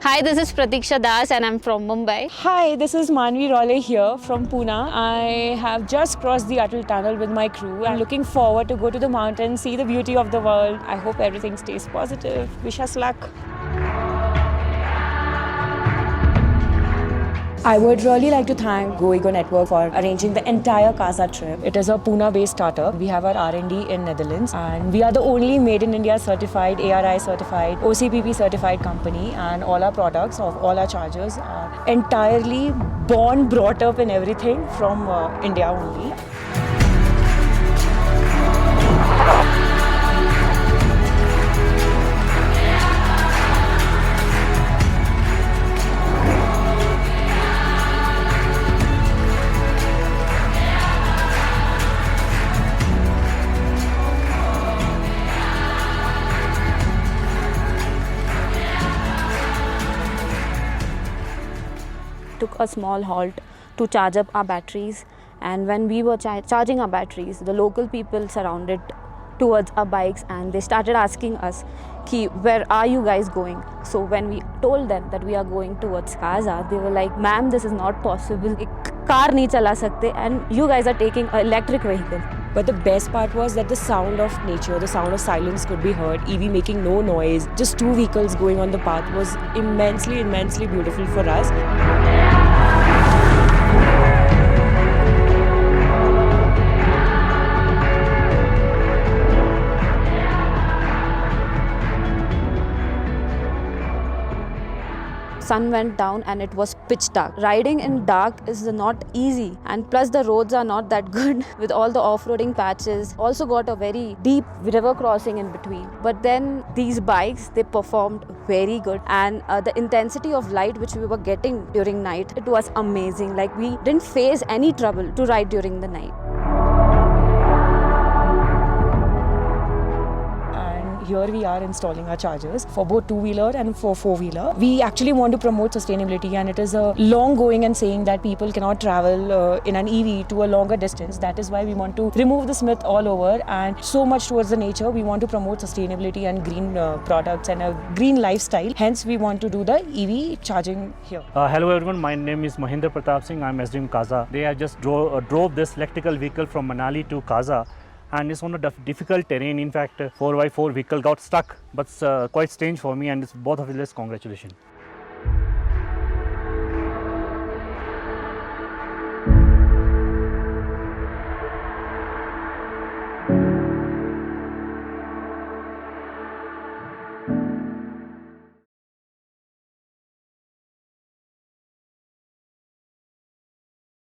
Hi, this is Pratiksha Das and I'm from Mumbai. Hi, this is Manvi Role here from Pune. I have just crossed the Atal Tunnel with my crew. I'm looking forward to go to the mountains, see the beauty of the world. I hope everything stays positive. Wish us luck. I would really like to thank goEgoNetwork for arranging the entire Kaza trip. It is a Pune-based startup. We have our R&D in Netherlands and we are the only Made in India certified, ARI certified, OCPP certified company, and all our products of all our chargers are entirely born, brought up and everything from India only. Took a small halt to charge up our batteries, and when we were charging our batteries, the local people surrounded towards our bikes and they started asking us, where are you guys going? So when we told them that we are going towards Kaza, they were like, ma'am, this is not possible. Ek car nahi chala sakte and you guys are taking an electric vehicle. But the best part was that the sound of nature, the sound of silence could be heard, EV making no noise, just two vehicles going on the path was immensely, immensely beautiful for us. Sun went down and it was pitch dark. Riding in dark is not easy, and plus the roads are not that good with all the off-roading patches. Also got a very deep river crossing in between. But then these bikes, they performed very good, and the intensity of light which we were getting during night, it was amazing. Like, we didn't face any trouble to ride during the night. Here we are installing our chargers for both two-wheeler and for four-wheeler. We actually want to promote sustainability, and it is a long going and saying that people cannot travel in an EV to a longer distance. That is why we want to remove this myth all over, and so much towards the nature. We want to promote sustainability and green products and a green lifestyle. Hence, we want to do the EV charging here. Hello everyone, my name is Mahinder Pratap Singh. I'm SDM of Kaza. Today I just drove this electrical vehicle from Manali to Kaza. And it's on a difficult terrain. In fact, 4x4 vehicle got stuck, but quite strange for me, and it's both of you, congratulations.